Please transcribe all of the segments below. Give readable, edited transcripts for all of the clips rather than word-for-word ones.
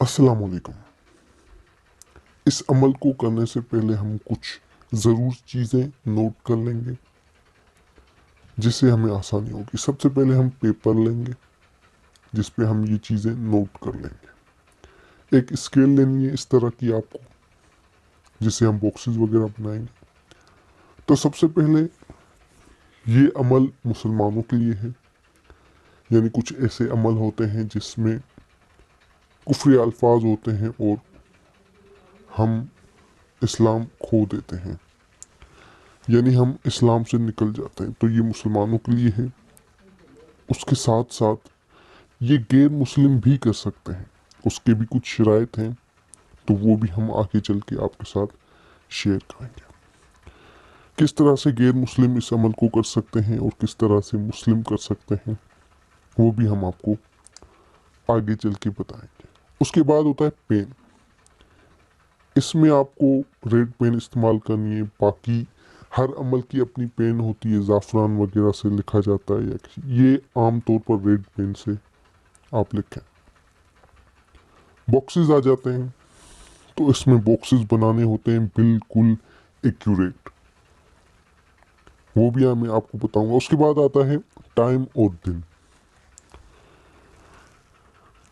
अस्सलाम वालेकुम। इस अमल को करने से पहले हम कुछ ज़रूर चीज़ें नोट कर लेंगे जिससे हमें आसानी होगी। सबसे पहले हम पेपर लेंगे जिस पे हम ये चीज़ें नोट कर लेंगे। एक स्केल लेनी है इस तरह की आपको, जिससे हम बॉक्सेस वगैरह बनाएंगे। तो सबसे पहले ये अमल मुसलमानों के लिए है, यानी कुछ ऐसे अमल होते हैं जिसमें कुफ्री अल्फाज होते हैं और हम इस्लाम खो देते हैं, यानी हम इस्लाम से निकल जाते हैं। तो ये मुसलमानों के लिए है। उसके साथ साथ ये गैर मुस्लिम भी कर सकते हैं, उसके भी कुछ शराइत हैं, तो वो भी हम आगे चल के आपके साथ शेयर करेंगे। किस तरह से गैर मुस्लिम इस अमल को कर सकते हैं और किस तरह से मुस्लिम कर सकते हैं, वो भी हम आपको आगे चल के बताएंगे। उसके बाद होता है पेन। इसमें आपको रेड पेन इस्तेमाल करनी है। बाकी हर अमल की अपनी पेन होती है, ज़ाफ़रान वगैरह से लिखा जाता है, या ये आम तौर पर रेड पेन से आप लिखें। बॉक्सेस आ जाते हैं, तो इसमें बॉक्सेस बनाने होते हैं बिल्कुल एक्यूरेट, वो भी मैं आपको बताऊंगा। उसके बाद आता है टाइम और दिन।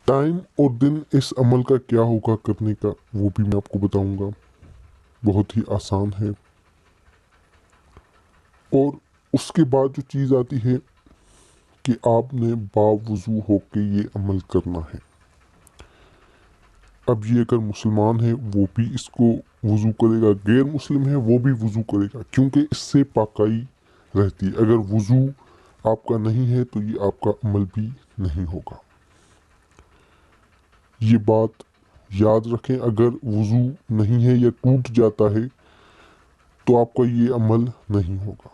टाइम और दिन इस अमल का क्या होगा करने का, वो भी मैं आपको बताऊंगा। बहुत ही आसान है। और उसके बाद जो चीज़ आती है कि आपने बावुज़ू होके ये अमल करना है। अब ये अगर मुसलमान है वो भी इसको वज़ू करेगा, गैर मुस्लिम है वो भी वज़ू करेगा, क्योंकि इससे पाकाई रहती है। अगर वज़ू आपका नहीं है तो ये आपका अमल भी नहीं होगा। ये बात याद रखें, अगर वज़ू नहीं है या टूट जाता है तो आपका ये अमल नहीं होगा।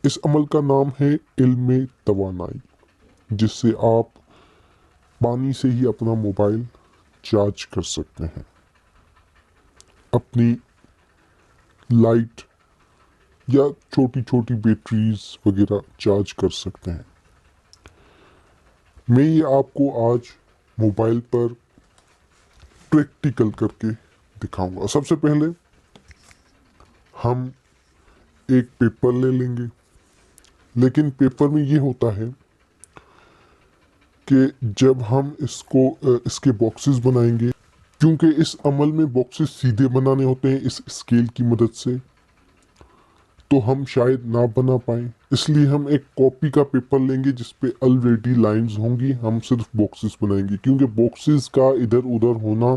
इस अमल का नाम है इल्मे तवानाई, जिससे आप पानी से ही अपना मोबाइल चार्ज कर सकते हैं, अपनी लाइट या छोटी छोटी बैटरीज वगैरह चार्ज कर सकते हैं। मैं ये आपको आज मोबाइल पर प्रैक्टिकल करके दिखाऊंगा। सबसे पहले हम एक पेपर ले लेंगे, लेकिन पेपर में ये होता है कि जब हम इसके बॉक्सेस बनाएंगे, क्योंकि इस अमल में बॉक्सेस सीधे बनाने होते हैं इस स्केल की मदद से, तो हम शायद ना बना पाए। इसलिए हम एक कॉपी का पेपर लेंगे जिस पे ऑलरेडी लाइंस होंगी, हम सिर्फ बॉक्सेस बनाएंगे, क्योंकि बॉक्सेस का इधर उधर होना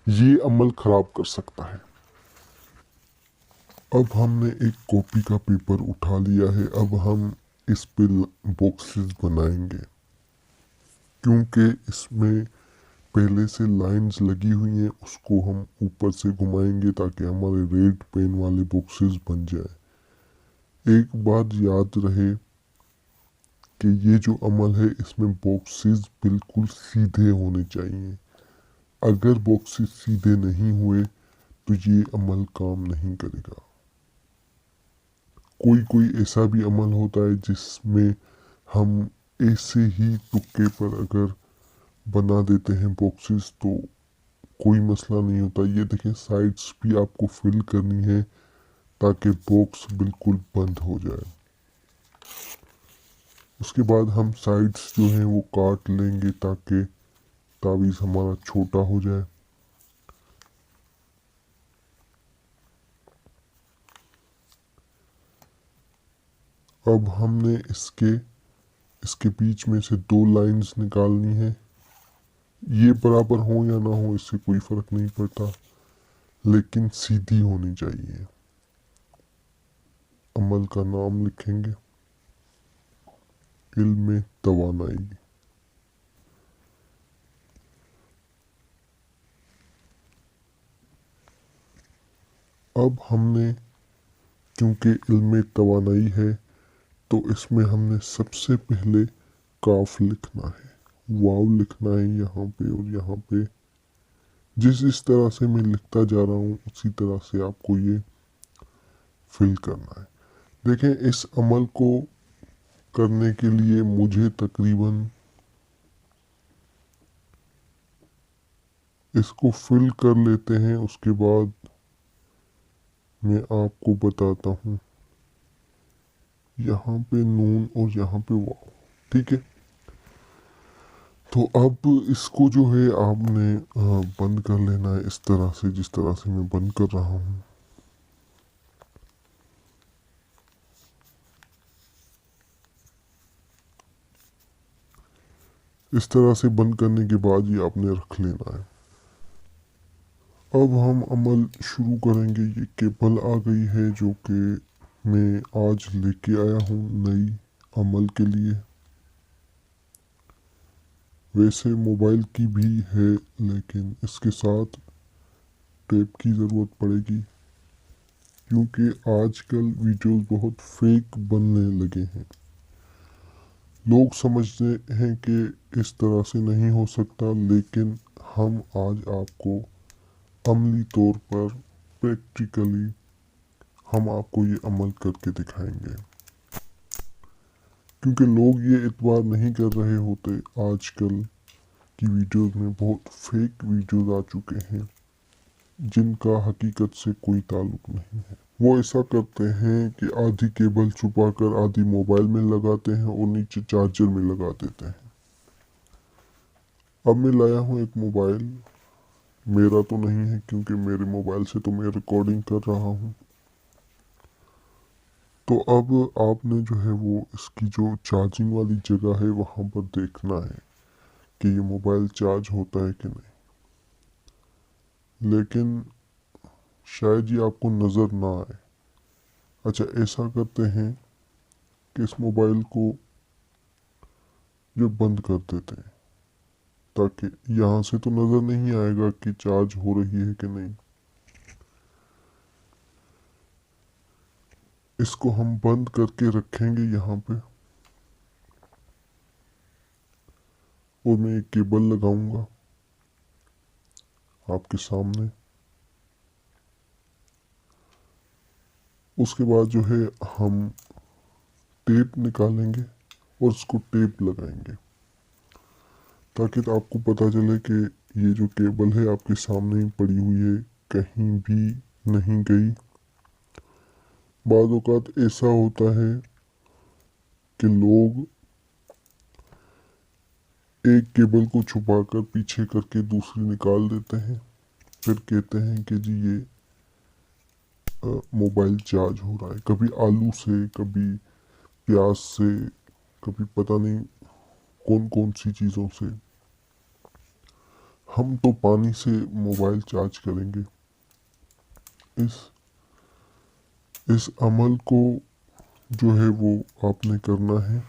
ये अमल ख़राब कर सकता है। अब हमने एक कॉपी का पेपर उठा लिया है। अब हम इस पे बॉक्सेस बनाएंगे, क्योंकि इसमें पहले से लाइंस लगी हुई हैं, उसको हम ऊपर से घुमाएंगे ताकि हमारे रेड पेन वाले बॉक्सेस बन जाए। एक बात याद रहे कि ये जो अमल है इसमें बॉक्सेस बिल्कुल सीधे होने चाहिए। अगर बॉक्सेस सीधे नहीं हुए तो ये अमल काम नहीं करेगा। कोई कोई ऐसा भी अमल होता है जिसमें हम ऐसे ही तुक्के पर अगर बना देते हैं बॉक्सेस तो कोई मसला नहीं होता। ये देखें, साइड्स भी आपको फिल करनी है ताकि बॉक्स बिल्कुल बंद हो जाए। उसके बाद हम साइड्स जो हैं वो काट लेंगे ताकि तावीज़ हमारा छोटा हो जाए। अब हमने इसके बीच में से दो लाइंस निकालनी है। ये बराबर हो या ना हो इससे कोई फ़र्क नहीं पड़ता, लेकिन सीधी होनी चाहिए। अमल का नाम लिखेंगे इल्मे तवानाई। अब हमने, क्योंकि इल्मे तवानाई है, तो इसमें हमने सबसे पहले काफ लिखना है, वाव लिखना है यहाँ पे और यहाँ पे। जिस तरह से मैं लिखता जा रहा हूँ उसी तरह से आपको ये फिल करना है। देखें, इस अमल को करने के लिए मुझे तकरीबन इसको फिल कर लेते हैं। उसके बाद मैं आपको बताता हूँ, यहाँ पे नून और यहाँ पे वाव। ठीक है, तो अब इसको जो है आपने बंद कर लेना है इस तरह से, जिस तरह से मैं बंद कर रहा हूँ। इस तरह से बंद करने के बाद ये आपने रख लेना है। अब हम अमल शुरू करेंगे। ये केबल आ गई है जो कि मैं आज लेके आया हूँ नई अमल के लिए। वैसे मोबाइल की भी है, लेकिन इसके साथ टेप की ज़रूरत पड़ेगी, क्योंकि आजकल वीडियोस बहुत फेक बनने लगे हैं। लोग समझते हैं कि इस तरह से नहीं हो सकता, लेकिन हम आज आपको अमली तौर पर, प्रैक्टिकली हम आपको ये अमल करके दिखाएंगे, क्योंकि लोग ये इतबार नहीं कर रहे होते। आजकल की वीडियोस में बहुत फेक वीडियोस आ चुके हैं जिनका हकीकत से कोई ताल्लुक नहीं है। वो ऐसा करते हैं कि आधी केबल छुपा कर आधी मोबाइल में लगाते हैं और नीचे चार्जर में लगा देते हैं। अब मैं लाया हूँ एक मोबाइल, मेरा तो नहीं है क्योंकि मेरे मोबाइल से तो मैं रिकॉर्डिंग कर रहा हूँ। तो अब आपने जो है वो इसकी जो चार्जिंग वाली जगह है वहाँ पर देखना है कि ये मोबाइल चार्ज होता है कि नहीं। लेकिन शायद ये आपको नज़र ना आए। अच्छा, ऐसा करते हैं कि इस मोबाइल को जो बंद कर देते हैं, ताकि यहाँ से तो नज़र नहीं आएगा कि चार्ज हो रही है कि नहीं। इसको हम बंद करके रखेंगे यहाँ पे, और मैं एक केबल लगाऊंगा आपके सामने। उसके बाद जो है हम टेप निकालेंगे और उसको टेप लगाएंगे, ताकि तो आपको पता चले कि ये जो केबल है आपके सामने ही पड़ी हुई है, कहीं भी नहीं गई। बाद औक़ात ऐसा होता है कि लोग एक केबल को छुपाकर पीछे करके दूसरी निकाल देते हैं, फिर कहते हैं कि जी ये मोबाइल चार्ज हो रहा है। कभी आलू से, कभी प्याज से, कभी पता नहीं कौन कौन सी चीज़ों से। हम तो पानी से मोबाइल चार्ज करेंगे। इस इस अमल को जो है वो आपने करना है।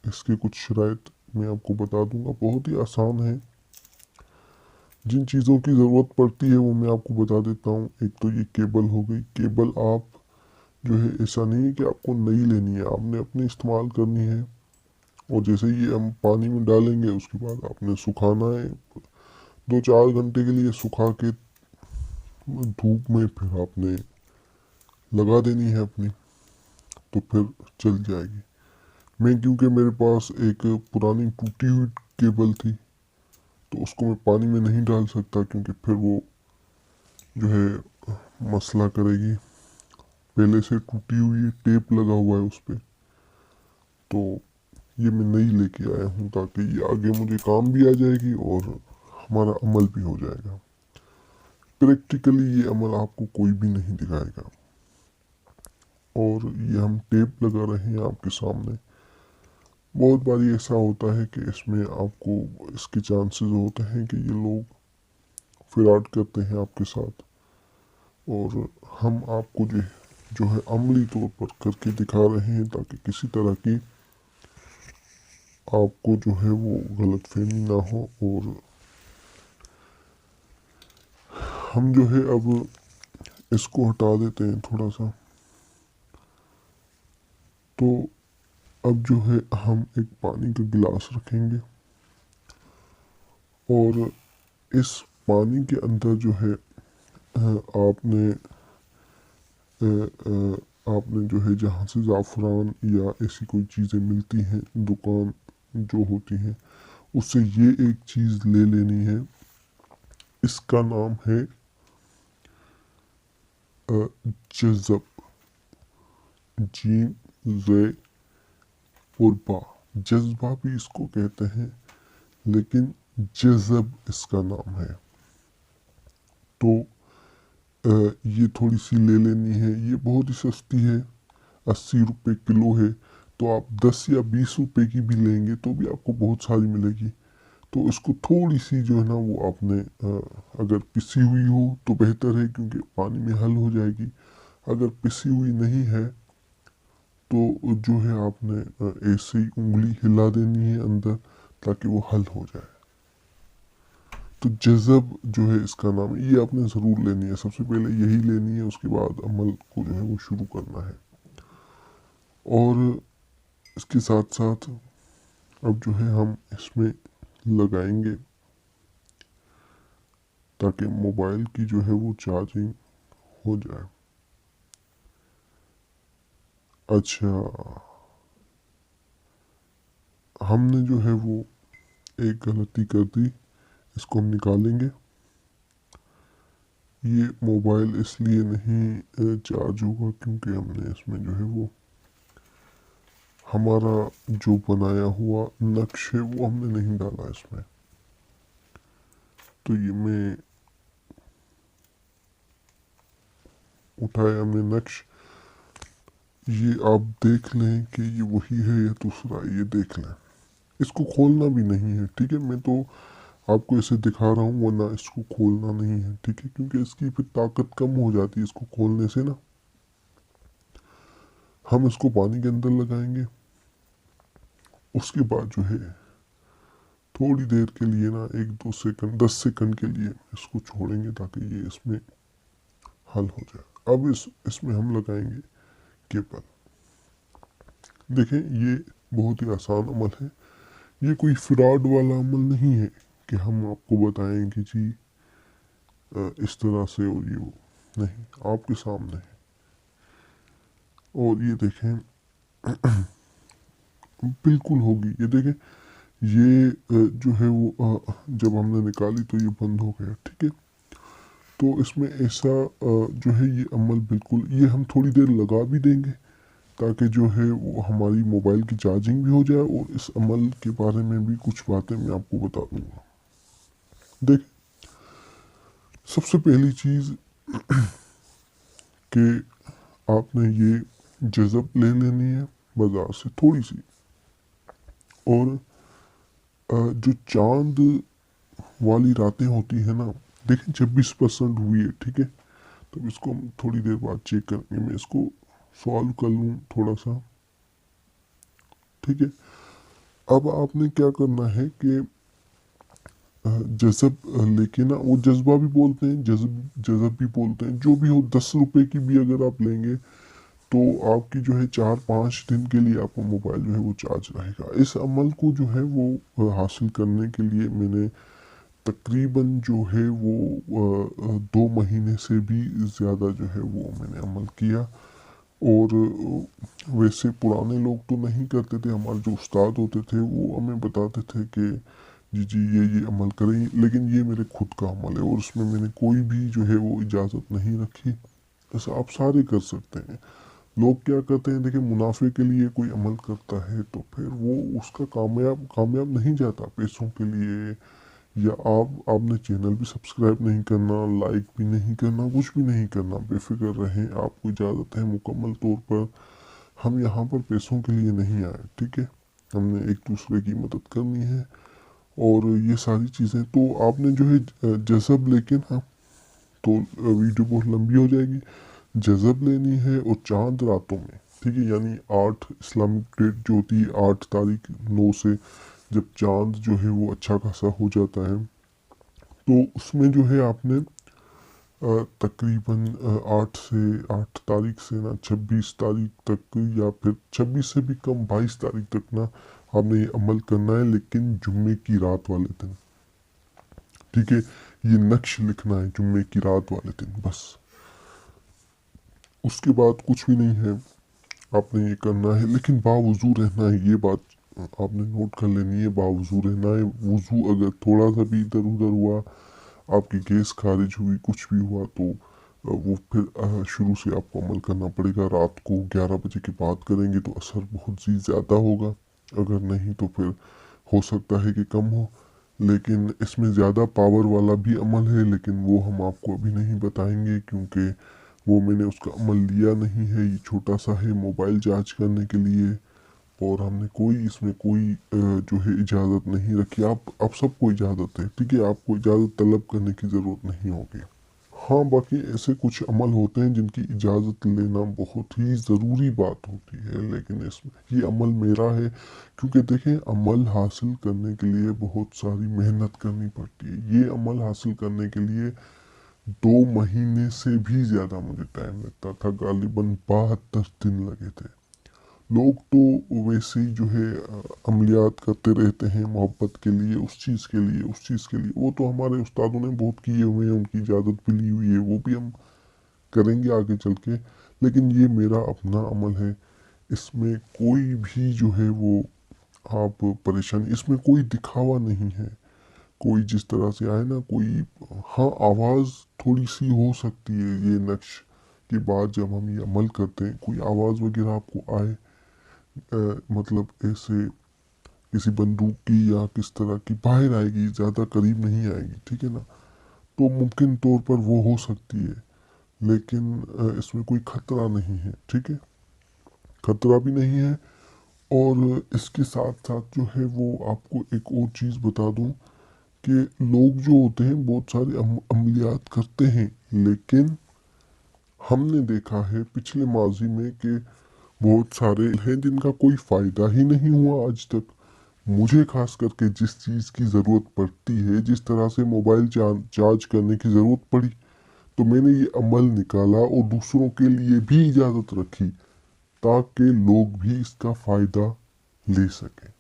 इसके कुछ शराइत मैं आपको बता दूंगा, बहुत ही आसान है। जिन चीज़ों की ज़रूरत पड़ती है वो मैं आपको बता देता हूँ। एक तो ये केबल हो गई। केबल आप जो है, ऐसा नहीं है कि आपको नई लेनी है, आपने अपने इस्तेमाल करनी है। और जैसे ही हम पानी में डालेंगे उसके बाद आपने सुखाना है। 2-4 घंटे के लिए सुखा के धूप में फिर आपने लगा देनी है अपनी, तो फिर चल जाएगी। मैं, क्योंकि मेरे पास एक पुरानी टूटी हुई केबल थी, तो उसको मैं पानी में नहीं डाल सकता, क्योंकि फिर वो जो है मसला करेगी। पहले से टूटी हुई है, टेप लगा हुआ है उस पर, तो ये मैं नई लेके आया हूँ, ताकि ये आगे मुझे काम भी आ जाएगी और हमारा अमल भी हो जाएगा। प्रैक्टिकली ये अमल आपको कोई भी नहीं दिखाएगा। और ये हम टेप लगा रहे हैं आपके सामने। बहुत बार ऐसा होता है कि इसमें आपको, इसके चांसेस होते हैं कि ये लोग फ्रॉड करते हैं आपके साथ। और हम आपको जो है अमली तौर पर करके दिखा रहे हैं, ताकि किसी तरह की आपको जो है वो गलतफहमी ना हो। और हम जो है अब इसको हटा देते हैं थोड़ा सा। तो अब जो है हम एक पानी का गिलास रखेंगे, और इस पानी के अंदर जो है आपने आपने जो है, जहाँ से ज़ाफ़रान या ऐसी कोई चीज़ें मिलती हैं, दुकान जो होती हैं, उससे ये एक चीज़ ले लेनी है। इसका नाम है जज़ब, जीम ज़े और बा। जज्बा भी इसको कहते हैं, लेकिन जज़ब इसका नाम है। तो ये थोड़ी सी ले लेनी है, ये बहुत ही सस्ती है, 80 रुपये किलो है। तो आप 10 या 20 रुपये की भी लेंगे तो भी आपको बहुत सारी मिलेगी। तो इसको थोड़ी सी जो है ना वो आपने अगर पिसी हुई हो तो बेहतर है, क्योंकि पानी में हल हो जाएगी। अगर पिसी हुई नहीं है तो जो है आपने ऐसे ही उंगली हिला देनी है अंदर, ताकि वो हल हो जाए। तो जज़ब जो है इसका नाम है, ये आपने ज़रूर लेनी है। सबसे पहले यही लेनी है, उसके बाद अमल को जो है वो शुरू करना है। और इसके साथ साथ अब जो है हम इसमें लगाएंगे, ताकि मोबाइल की जो है वो चार्जिंग हो जाए। अच्छा, हमने जो है वो एक गलती कर दी, इसको हम निकालेंगे। ये मोबाइल इसलिए नहीं चार्ज होगा क्योंकि हमने इसमें जो है वो हमारा जो बनाया हुआ नक्श है वो हमने नहीं डाला इसमें। तो ये मैं उठाया हमने नक्श, ये आप देख लें कि ये वही है या दूसरा, ये देख लें। इसको खोलना भी नहीं है, ठीक है। मैं तो आपको इसे दिखा रहा हूँ, वरना इसको खोलना नहीं है, ठीक है, क्योंकि इसकी फिर ताकत कम हो जाती है इसको खोलने से ना। हम इसको पानी के अंदर लगाएंगे, उसके बाद जो है थोड़ी देर के लिए ना, 1-2 सेकंड, 10 सेकंड के लिए इसको छोड़ेंगे, ताकि ये इसमें हल हो जाए। अब इसमें हम लगाएंगे केबल। देखें, ये बहुत ही आसान अमल है, ये कोई फ्रॉड वाला अमल नहीं है कि हम आपको बताएं कि जी इस तरह से और ये वो, नहीं, आपके सामने है। और ये देखें बिल्कुल होगी, ये देखें, ये जो है वो जब हमने निकाली तो ये बंद हो गया, ठीक है। तो इसमें ऐसा जो है ये अमल बिल्कुल, ये हम थोड़ी देर लगा भी देंगे, ताकि जो है वो हमारी मोबाइल की चार्जिंग भी हो जाए। और इस अमल के बारे में भी कुछ बातें मैं आपको बता दूंगा। देख, सबसे पहली चीज़ कि आपने ये जज़ब ले लेनी है बाज़ार से थोड़ी सी। और जो चांद वाली रातें होती है ना, देखें 26% हुई है, ठीक है। तो इसको हम थोड़ी देर बाद चेक करेंगे, मैं इसको सॉल्व कर लूँ थोड़ा सा, ठीक है। अब आपने क्या करना है कि जज़ब लेके ना, वो जज्बा भी बोलते हैं, जज़ब भी बोलते हैं, जो भी हो, 10 रुपए की भी अगर आप लेंगे तो आपकी जो है 4-5 दिन के लिए आपका मोबाइल जो है वो चार्ज रहेगा। इस अमल को जो है वो हासिल करने के लिए मैंने तकरीबन जो है वो 2 महीने से भी ज़्यादा जो है वो मैंने अमल किया। और वैसे पुराने लोग तो नहीं करते थे, हमारे जो उस्ताद होते थे वो हमें बताते थे कि जी जी ये अमल करें, लेकिन ये मेरे खुद का अमल है और उसमें मैंने कोई भी जो है वो इजाज़त नहीं रखी। ऐसा आप सारे कर सकते हैं। लोग क्या करते हैं, देखिए, मुनाफे के लिए कोई अमल करता है तो फिर वो उसका कामयाब कामयाब नहीं जाता पैसों के लिए। या आपने चैनल भी सब्सक्राइब नहीं करना, लाइक भी नहीं करना, कुछ भी नहीं करना, बेफिक्र रहें, आपको इजाज़त है मुकम्मल तौर पर। हम यहाँ पर पैसों के लिए नहीं आए, ठीक है। हमने एक दूसरे की मदद करनी है और ये सारी चीज़ें। तो आपने जो है जज़ब लेके ना, तो वीडियो बहुत लंबी हो जाएगी। जज़ब लेनी है और चांद रातों में, ठीक है, यानी 8 इस्लामिक डेट जो होती है, 8 तारीख 9 से जब चांद जो है वो अच्छा खासा हो जाता है, तो उसमें जो है आपने तकरीबन 8 तारीख से ना 26 तारीख तक, या फिर 26 से भी कम, 22 तारीख तक ना आपने ये अमल करना है, लेकिन जुम्मे की रात वाले दिन, ठीक है। ये नक्श लिखना है जुम्मे की रात वाले दिन, बस। उसके बाद कुछ भी नहीं है, आपने ये करना है, लेकिन बावजू रहना है, ये बात आपने नोट कर लेनी है। बावजू रहना है, वजू अगर थोड़ा सा भी इधर उधर हुआ, आपकी गैस खारिज हुई, कुछ भी हुआ तो वो फिर शुरू से आपको अमल करना पड़ेगा। रात को 11 बजे की बात करेंगे तो असर बहुत ही ज़्यादा होगा, अगर नहीं तो फिर हो सकता है कि कम हो। लेकिन इसमें ज़्यादा पावर वाला भी अमल है, लेकिन वो हम आपको अभी नहीं बताएंगे क्योंकि वो मैंने उसका अमल लिया नहीं है। ये छोटा सा है मोबाइल चार्ज करने के लिए, और हमने कोई इसमें कोई जो है इजाज़त नहीं रखी। आप सबको इजाज़त है, ठीक है, आपको इजाज़त तलब करने की ज़रूरत नहीं होगी। हाँ, बाकी ऐसे कुछ अमल होते हैं जिनकी इजाज़त लेना बहुत ही ज़रूरी बात होती है, लेकिन इसमें ये अमल मेरा है क्योंकि देखें, अमल हासिल करने के लिए बहुत सारी मेहनत करनी पड़ती है। ये अमल हासिल करने के लिए 2 महीने से भी ज़्यादा मुझे टाइम लगता था, गालिबन 72 दिन लगे थे। लोग तो वैसे ही जो है अमलियात करते रहते हैं मोहब्बत के लिए, उस चीज़ के लिए, उस चीज़ के लिए। वो तो हमारे उस्तादों ने बहुत किए हुए हैं, उनकी इजाज़त भी ली हुई है, वो भी हम करेंगे आगे चल के। लेकिन ये मेरा अपना अमल है, इसमें कोई भी जो है वो आप परेशानी, इसमें कोई दिखावा नहीं है। कोई जिस तरह से आए ना, कोई, हाँ, आवाज़ थोड़ी सी हो सकती है ये नक्श के बाद जब हम ये अमल करते हैं, कोई आवाज़ वगैरह आपको आए, मतलब ऐसे किसी बंदूक की या किस तरह की बाहर आएगी, ज़्यादा करीब नहीं आएगी, ठीक है ना, तो मुमकिन तौर पर वो हो सकती है। लेकिन इसमें कोई खतरा नहीं है, ठीक है, खतरा भी नहीं है। और इसके साथ साथ जो है वो आपको एक और चीज़ बता दूं कि लोग जो होते हैं बहुत सारे अमलियात करते हैं, लेकिन हमने देखा है पिछले माजी में कि बहुत सारे हैं जिनका कोई फ़ायदा ही नहीं हुआ आज तक। मुझे खास करके जिस चीज़ की ज़रूरत पड़ती है, जिस तरह से मोबाइल चार्ज करने की ज़रूरत पड़ी, तो मैंने ये अमल निकाला और दूसरों के लिए भी इजाज़त रखी ताकि लोग भी इसका फ़ायदा ले सकें।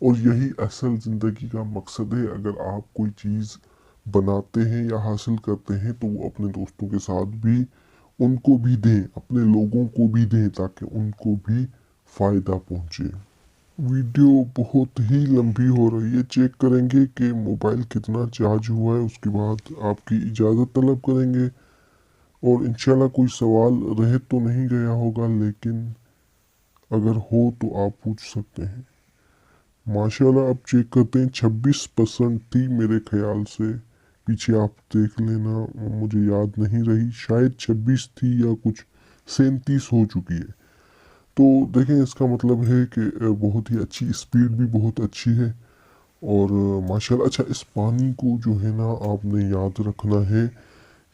और यही असल ज़िंदगी का मकसद है। अगर आप कोई चीज़ बनाते हैं या हासिल करते हैं तो वो अपने दोस्तों के साथ भी, उनको भी दें, अपने लोगों को भी दें ताकि उनको भी फ़ायदा पहुँचे। वीडियो बहुत ही लंबी हो रही है, चेक करेंगे कि मोबाइल कितना चार्ज हुआ है, उसके बाद आपकी इजाज़त तलब करेंगे। और इंशाल्लाह कोई सवाल रह तो नहीं गया होगा, लेकिन अगर हो तो आप पूछ सकते हैं। माशाल्लाह आप चेक करते हैं 26% थी मेरे ख्याल से, पीछे आप देख लेना, मुझे याद नहीं रही, शायद 26 थी या कुछ 37 हो चुकी है। तो देखें, इसका मतलब है कि बहुत ही अच्छी स्पीड भी बहुत अच्छी है। और माशाल्लाह, अच्छा, इस पानी को जो है ना आपने याद रखना है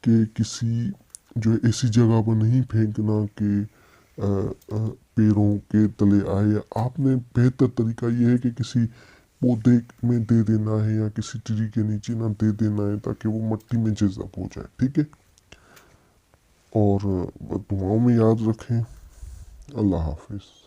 कि किसी जो है ऐसी जगह पर नहीं फेंकना कि पैरों के तले आए। आपने बेहतर तरीका ये है कि किसी पौधे में दे देना है या किसी ट्री के नीचे ना दे देना है ताकि वो मिट्टी में जज़ब हो जाए, ठीक है। और दुआओं में याद रखें। अल्लाह हाफिज़।